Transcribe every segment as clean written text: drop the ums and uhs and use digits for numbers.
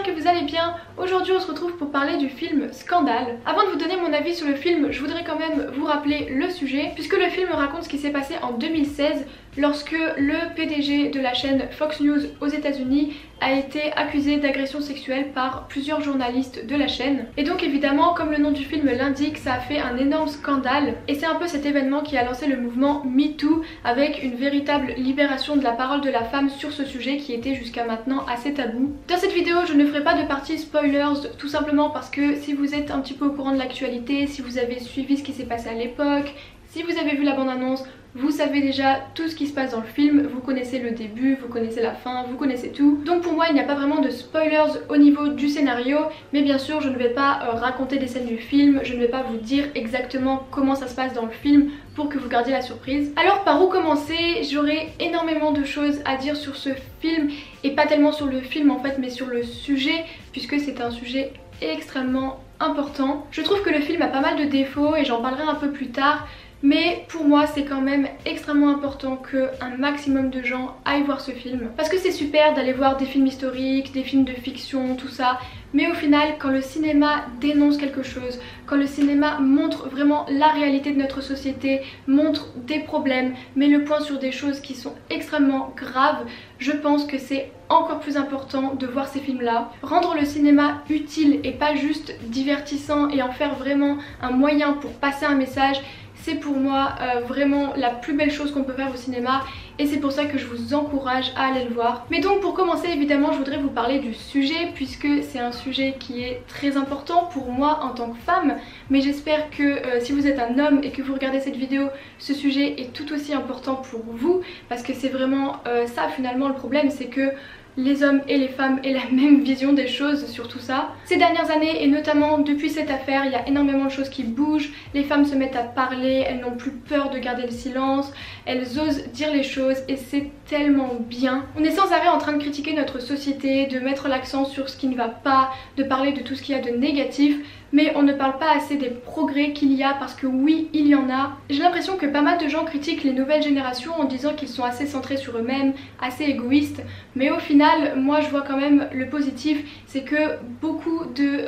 j'espère que vous allez bien. Aujourd'hui on se retrouve pour parler du film Scandale. Avant de vous donner mon avis sur le film, je voudrais quand même vous rappeler le sujet, puisque le film raconte ce qui s'est passé en 2016 lorsque le PDG de la chaîne Fox News aux États-Unis a été accusé d'agression sexuelle par plusieurs journalistes de la chaîne. Et donc évidemment, comme le nom du film l'indique, ça a fait un énorme scandale et c'est un peu cet événement qui a lancé le mouvement MeToo avec une véritable libération de la parole de la femme sur ce sujet qui était jusqu'à maintenant assez tabou. Dans cette vidéo, je ne ferai pas de partie spoilers, tout simplement parce que si vous êtes un petit peu au courant de l'actualité, si vous avez suivi ce qui s'est passé à l'époque, si vous avez vu la bande-annonce, vous savez déjà tout ce qui se passe dans le film, vous connaissez le début, vous connaissez la fin, vous connaissez tout. Donc pour moi il n'y a pas vraiment de spoilers au niveau du scénario, mais bien sûr je ne vais pas raconter des scènes du film, je ne vais pas vous dire exactement comment ça se passe dans le film pour que vous gardiez la surprise. Alors par où commencer? J'aurais énormément de choses à dire sur ce film, et pas tellement sur le film en fait, mais sur le sujet, puisque c'est un sujet extrêmement important. Je trouve que le film a pas mal de défauts et j'en parlerai un peu plus tard. Mais pour moi c'est quand même extrêmement important qu'un maximum de gens aillent voir ce film. Parce que c'est super d'aller voir des films historiques, des films de fiction, tout ça. Mais au final, quand le cinéma dénonce quelque chose, quand le cinéma montre vraiment la réalité de notre société, montre des problèmes, met le point sur des choses qui sont extrêmement graves, je pense que c'est encore plus important de voir ces films-là. Rendre le cinéma utile et pas juste divertissant et en faire vraiment un moyen pour passer un message, c'est pour moi vraiment la plus belle chose qu'on peut faire au cinéma et c'est pour ça que je vous encourage à aller le voir. Mais donc pour commencer évidemment je voudrais vous parler du sujet, puisque c'est un sujet qui est très important pour moi en tant que femme, mais j'espère que si vous êtes un homme et que vous regardez cette vidéo, ce sujet est tout aussi important pour vous, parce que c'est vraiment ça finalement le problème, c'est que les hommes et les femmes aient la même vision des choses sur tout ça. Ces dernières années et notamment depuis cette affaire, il y a énormément de choses qui bougent, les femmes se mettent à parler, elles n'ont plus peur de garder le silence, elles osent dire les choses et c'est tellement bien. On est sans arrêt en train de critiquer notre société, de mettre l'accent sur ce qui ne va pas, de parler de tout ce qu'il y a de négatif, mais on ne parle pas assez des progrès qu'il y a, parce que oui, il y en a. J'ai l'impression que pas mal de gens critiquent les nouvelles générations en disant qu'ils sont assez centrés sur eux-mêmes, assez égoïstes, mais au final, moi je vois quand même le positif, c'est que beaucoup de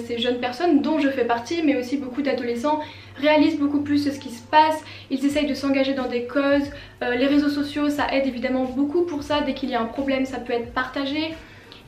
ces jeunes personnes, dont je fais partie, mais aussi beaucoup d'adolescents, réalisent beaucoup plus ce qui se passe, ils essayent de s'engager dans des causes, les réseaux sociaux ça aide évidemment beaucoup pour ça, dès qu'il y a un problème ça peut être partagé.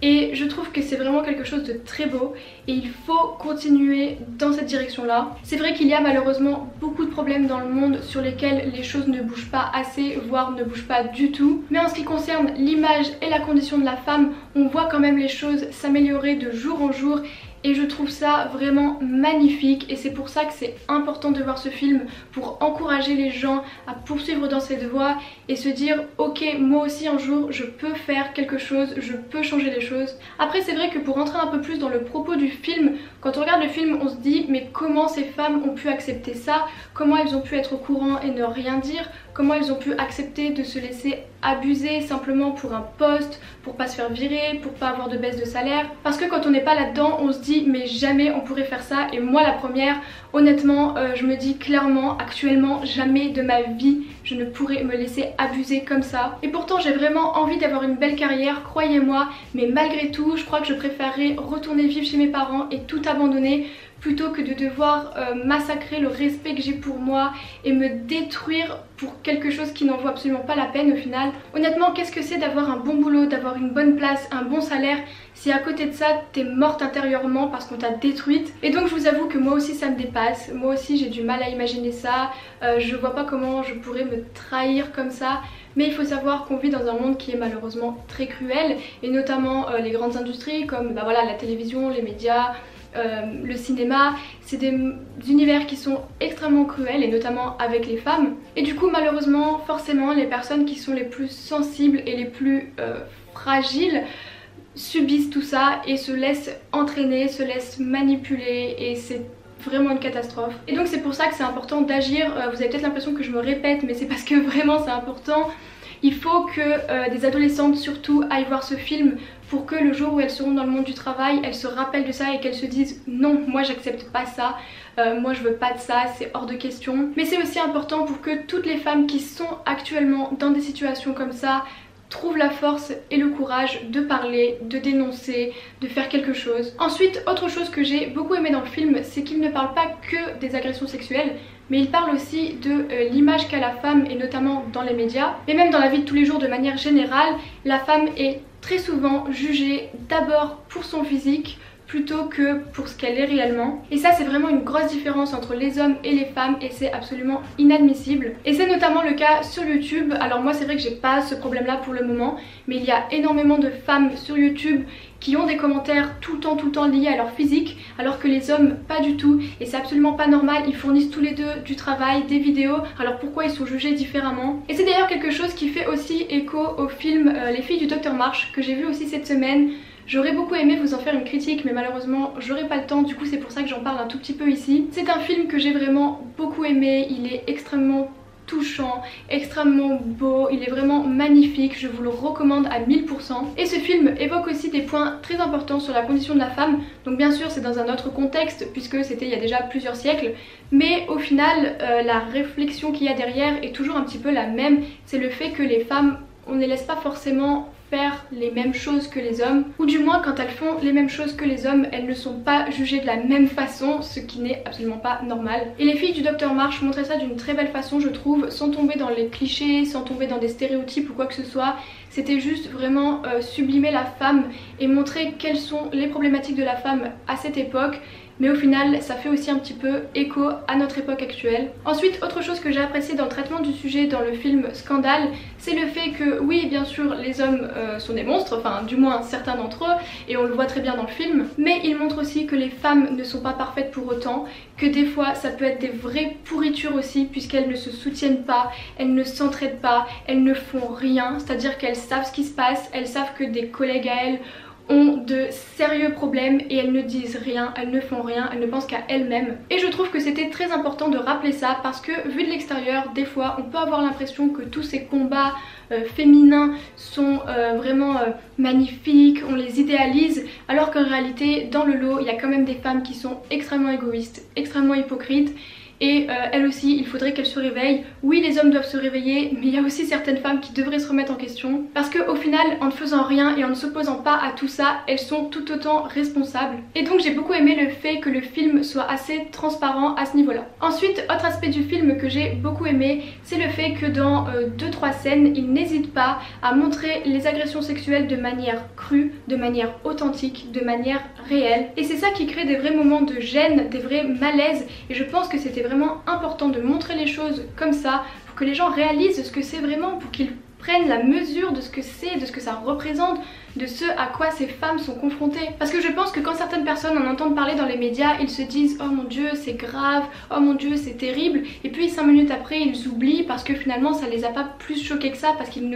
Et je trouve que c'est vraiment quelque chose de très beau et il faut continuer dans cette direction-là. C'est vrai qu'il y a malheureusement beaucoup de problèmes dans le monde sur lesquels les choses ne bougent pas assez, voire ne bougent pas du tout. Mais en ce qui concerne l'image et la condition de la femme, on voit quand même les choses s'améliorer de jour en jour. Et je trouve ça vraiment magnifique et c'est pour ça que c'est important de voir ce film, pour encourager les gens à poursuivre dans cette voie et se dire ok, moi aussi un jour je peux faire quelque chose, je peux changer les choses. Après c'est vrai que pour rentrer un peu plus dans le propos du film, quand on regarde le film on se dit mais comment ces femmes ont pu accepter ça, comment elles ont pu être au courant et ne rien dire, comment elles ont pu accepter de se laisser abuser simplement pour un poste, pour pas se faire virer, pour pas avoir de baisse de salaire. Parce que quand on n'est pas là-dedans, on se dit mais jamais on pourrait faire ça. Et moi la première, honnêtement, je me dis clairement actuellement jamais de ma vie je ne pourrais me laisser abuser comme ça. Et pourtant j'ai vraiment envie d'avoir une belle carrière, croyez-moi, mais malgré tout je crois que je préférerais retourner vivre chez mes parents et tout abandonner plutôt que de devoir massacrer le respect que j'ai pour moi et me détruire pour quelque chose qui n'en vaut absolument pas la peine au final. Honnêtement, qu'est-ce que c'est d'avoir un bon boulot, d'avoir une bonne place, un bon salaire, si à côté de ça t'es morte intérieurement parce qu'on t'a détruite? Et donc je vous avoue que moi aussi ça me dépasse, moi aussi j'ai du mal à imaginer ça, je vois pas comment je pourrais me trahir comme ça. Mais il faut savoir qu'on vit dans un monde qui est malheureusement très cruel, et notamment les grandes industries comme voilà, la télévision, les médias, le cinéma, c'est des univers qui sont extrêmement cruels et notamment avec les femmes. Et du coup malheureusement forcément les personnes qui sont les plus sensibles et les plus fragiles subissent tout ça et se laissent entraîner, se laissent manipuler, et c'est vraiment une catastrophe. Et donc c'est pour ça que c'est important d'agir. Vous avez peut-être l'impression que je me répète, mais c'est parce que vraiment c'est important. Il faut que des adolescentes surtout aillent voir ce film pour que le jour où elles seront dans le monde du travail, elles se rappellent de ça et qu'elles se disent non, moi j'accepte pas ça, moi je veux pas de ça, c'est hors de question. Mais c'est aussi important pour que toutes les femmes qui sont actuellement dans des situations comme ça trouvent la force et le courage de parler, de dénoncer, de faire quelque chose. Ensuite, autre chose que j'ai beaucoup aimé dans le film, c'est qu'il ne parle pas que des agressions sexuelles, mais il parle aussi de l'image qu'a la femme, et notamment dans les médias, mais même dans la vie de tous les jours de manière générale. La femme est très souvent jugée d'abord pour son physique, plutôt que pour ce qu'elle est réellement. Et ça, c'est vraiment une grosse différence entre les hommes et les femmes, et c'est absolument inadmissible. Et c'est notamment le cas sur YouTube. Alors moi, c'est vrai que j'ai pas ce problème là pour le moment, mais il y a énormément de femmes sur YouTube qui ont des commentaires tout le temps liés à leur physique, alors que les hommes pas du tout, et c'est absolument pas normal. Ils fournissent tous les deux du travail, des vidéos, alors pourquoi ils sont jugés différemment? Et c'est d'ailleurs quelque chose qui fait aussi écho au film Les filles du Docteur March, que j'ai vu aussi cette semaine. J'aurais beaucoup aimé vous en faire une critique, mais malheureusement j'aurais pas le temps, du coup c'est pour ça que j'en parle un tout petit peu ici. C'est un film que j'ai vraiment beaucoup aimé, il est extrêmement touchant, extrêmement beau, il est vraiment magnifique, je vous le recommande à 1000%. Et ce film évoque aussi des points très importants sur la condition de la femme, donc bien sûr c'est dans un autre contexte puisque c'était il y a déjà plusieurs siècles, mais au final la réflexion qu'il y a derrière est toujours un petit peu la même, c'est le fait que les femmes, on ne les laisse pas forcément faire les mêmes choses que les hommes, ou du moins quand elles font les mêmes choses que les hommes, elles ne sont pas jugées de la même façon, ce qui n'est absolument pas normal. Et les filles du Docteur March montraient ça d'une très belle façon, je trouve, sans tomber dans les clichés, sans tomber dans des stéréotypes ou quoi que ce soit. C'était juste vraiment sublimer la femme et montrer quelles sont les problématiques de la femme à cette époque. Mais au final ça fait aussi un petit peu écho à notre époque actuelle. Ensuite, autre chose que j'ai apprécié dans le traitement du sujet dans le film Scandale, c'est le fait que oui bien sûr les hommes sont des monstres, enfin du moins certains d'entre eux, et on le voit très bien dans le film, mais il montre aussi que les femmes ne sont pas parfaites pour autant, que des fois ça peut être des vraies pourritures aussi, puisqu'elles ne se soutiennent pas, elles ne s'entraident pas, elles ne font rien, c'est-à-dire qu'elles savent ce qui se passe, elles savent que des collègues à elles ont de sérieux problèmes et elles ne disent rien, elles ne font rien, elles ne pensent qu'à elles-mêmes. Et je trouve que c'était très important de rappeler ça parce que vu de l'extérieur, des fois on peut avoir l'impression que tous ces combats féminins sont vraiment magnifiques, on les idéalise, alors qu'en réalité dans le lot il y a quand même des femmes qui sont extrêmement égoïstes, extrêmement hypocrites. Et elles aussi, il faudrait qu'elles se réveillent. Oui, les hommes doivent se réveiller, mais il y a aussi certaines femmes qui devraient se remettre en question. Parce qu'au final, en ne faisant rien et en ne s'opposant pas à tout ça, elles sont tout autant responsables. Et donc j'ai beaucoup aimé le fait que le film soit assez transparent à ce niveau-là. Ensuite, autre aspect du film que j'ai beaucoup aimé, c'est le fait que dans 2-3 scènes, il n'hésite pas à montrer les agressions sexuelles de manière crue, de manière authentique, de manière réelle. Et c'est ça qui crée des vrais moments de gêne, des vrais malaises. Et je pense que c'était vraiment important de montrer les choses comme ça pour que les gens réalisent ce que c'est vraiment, pour qu'ils prennent la mesure de ce que c'est, de ce que ça représente, de ce à quoi ces femmes sont confrontées. Parce que je pense que quand certaines personnes en entendent parler dans les médias, ils se disent oh mon dieu c'est grave, oh mon dieu c'est terrible, et puis 5 minutes après ils oublient parce que finalement ça les a pas plus choqués que ça, parce qu'ils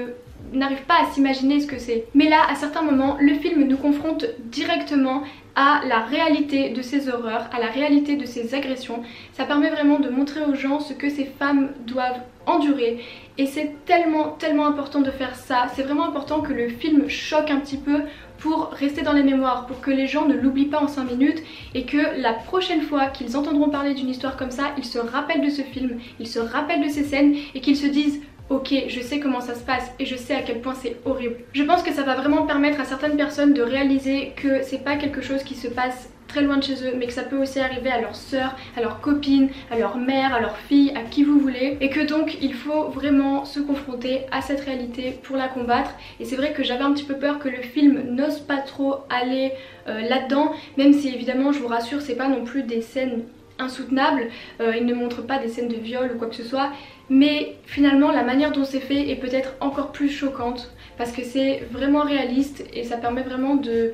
n'arrivent pas à s'imaginer ce que c'est. Mais là à certains moments le film nous confronte directement à la réalité de ces horreurs, à la réalité de ces agressions. Ça permet vraiment de montrer aux gens ce que ces femmes doivent endurer, et c'est tellement important de faire ça. C'est vraiment important que le film choque un petit peu pour rester dans les mémoires, pour que les gens ne l'oublient pas en 5 minutes et que la prochaine fois qu'ils entendront parler d'une histoire comme ça, ils se rappellent de ce film, ils se rappellent de ces scènes et qu'ils se disent ok, je sais comment ça se passe et je sais à quel point c'est horrible. Je pense que ça va vraiment permettre à certaines personnes de réaliser que c'est pas quelque chose qui se passe très loin de chez eux, mais que ça peut aussi arriver à leurs sœurs, à leurs copines, à leur mère, à leurs filles, à qui vous voulez, et que donc il faut vraiment se confronter à cette réalité pour la combattre. Et c'est vrai que j'avais un petit peu peur que le film n'ose pas trop aller là-dedans, même si évidemment je vous rassure c'est pas non plus des scènes insoutenables, il ne montre pas des scènes de viol ou quoi que ce soit, mais finalement la manière dont c'est fait est peut-être encore plus choquante parce que c'est vraiment réaliste et ça permet vraiment de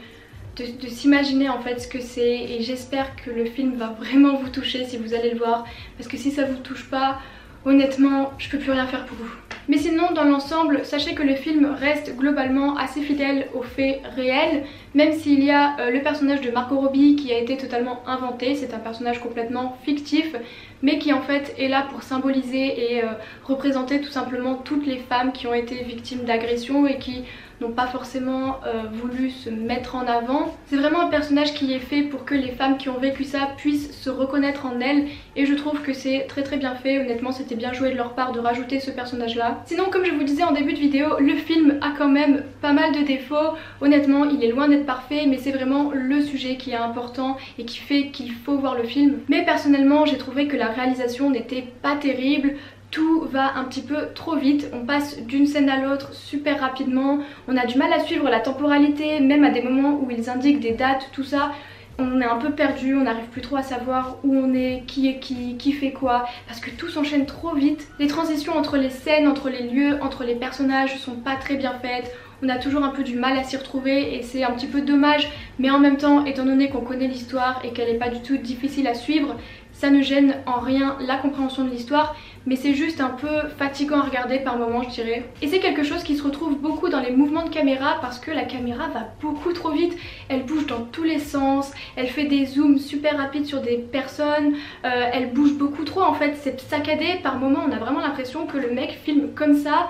s'imaginer en fait ce que c'est, et j'espère que le film va vraiment vous toucher si vous allez le voir, parce que si ça vous touche pas, honnêtement je peux plus rien faire pour vous. Mais sinon dans l'ensemble, sachez que le film reste globalement assez fidèle aux faits réels, même s'il y a le personnage de Margot Robbie qui a été totalement inventé, c'est un personnage complètement fictif, mais qui en fait est là pour symboliser et représenter tout simplement toutes les femmes qui ont été victimes d'agressions et qui n'ont pas forcément voulu se mettre en avant. C'est vraiment un personnage qui est fait pour que les femmes qui ont vécu ça puissent se reconnaître en elle, et je trouve que c'est très bien fait. Honnêtement, c'était bien joué de leur part de rajouter ce personnage là. Sinon, comme je vous disais en début de vidéo, le film a quand même pas mal de défauts. Honnêtement, il est loin d'être parfait, mais c'est vraiment le sujet qui est important et qui fait qu'il faut voir le film. Mais personnellement, j'ai trouvé que la réalisation n'était pas terrible. Tout va un petit peu trop vite, on passe d'une scène à l'autre super rapidement, on a du mal à suivre la temporalité, même à des moments où ils indiquent des dates, tout ça. On est un peu perdu, on n'arrive plus trop à savoir où on est qui fait quoi, parce que tout s'enchaîne trop vite. Les transitions entre les scènes, entre les lieux, entre les personnages sont pas très bien faites. On a toujours un peu du mal à s'y retrouver et c'est un petit peu dommage, mais en même temps, étant donné qu'on connaît l'histoire et qu'elle n'est pas du tout difficile à suivre, ça ne gêne en rien la compréhension de l'histoire, mais c'est juste un peu fatigant à regarder par moments, je dirais. Et c'est quelque chose qui se retrouve beaucoup dans les mouvements de caméra parce que la caméra va beaucoup trop vite, elle bouge dans tous les sens, elle fait des zooms super rapides sur des personnes, elle bouge beaucoup trop en fait, c'est saccadé. Par moments on a vraiment l'impression que le mec filme comme ça.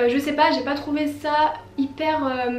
Je sais pas, j'ai pas trouvé ça hyper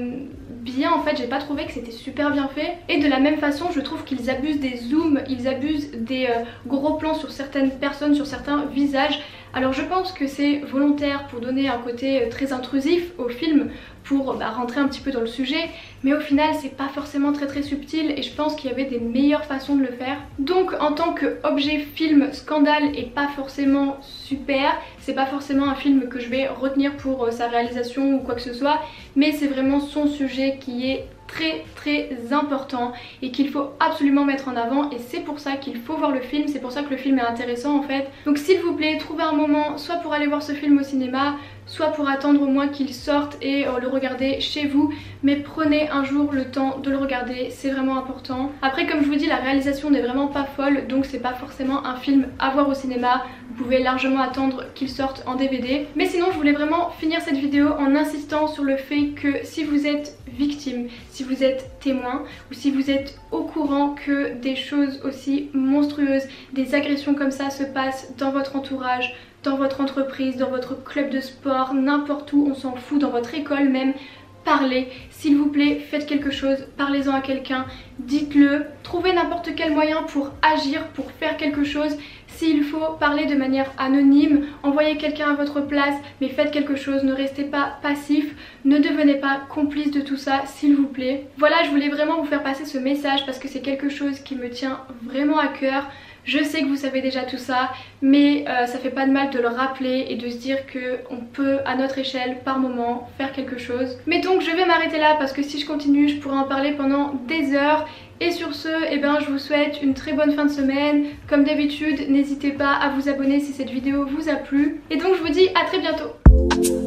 bien en fait, j'ai pas trouvé que c'était super bien fait. Et de la même façon, je trouve qu'ils abusent des zooms, ils abusent des gros plans sur certaines personnes, sur certains visages. Alors je pense que c'est volontaire pour donner un côté très intrusif au film, pour rentrer un petit peu dans le sujet, mais au final c'est pas forcément très subtil et je pense qu'il y avait des meilleures façons de le faire. Donc en tant qu'objet film, Scandale est pas forcément super, c'est pas forcément un film que je vais retenir pour sa réalisation ou quoi que ce soit, mais c'est vraiment son sujet qui est très important et qu'il faut absolument mettre en avant, et c'est pour ça qu'il faut voir le film, c'est pour ça que le film est intéressant en fait. Donc s'il vous plaît, trouvez un moment soit pour aller voir ce film au cinéma, soit pour attendre au moins qu'il sorte et le regarder chez vous, mais prenez un jour le temps de le regarder, c'est vraiment important. Après, comme je vous dis, la réalisation n'est vraiment pas folle, donc c'est pas forcément un film à voir au cinéma, vous pouvez largement attendre qu'il sorte en DVD. Mais sinon, je voulais vraiment finir cette vidéo en insistant sur le fait que si vous êtes victime, si vous êtes témoin, ou si vous êtes au courant que des choses aussi monstrueuses, des agressions comme ça se passent dans votre entourage, dans votre entreprise, dans votre club de sport, n'importe où, on s'en fout, dans votre école même, parlez, s'il vous plaît, faites quelque chose, parlez-en à quelqu'un, dites-le, trouvez n'importe quel moyen pour agir, pour faire quelque chose. S'il faut parler de manière anonyme, envoyez quelqu'un à votre place, mais faites quelque chose, ne restez pas passif, ne devenez pas complice de tout ça, s'il vous plaît. Voilà, je voulais vraiment vous faire passer ce message parce que c'est quelque chose qui me tient vraiment à cœur. Je sais que vous savez déjà tout ça, mais ça fait pas de mal de le rappeler et de se dire qu'on peut à notre échelle par moment faire quelque chose. Mais donc je vais m'arrêter là parce que si je continue je pourrais en parler pendant des heures. Et sur ce, je vous souhaite une très bonne fin de semaine. Comme d'habitude, n'hésitez pas à vous abonner si cette vidéo vous a plu. Et donc je vous dis à très bientôt.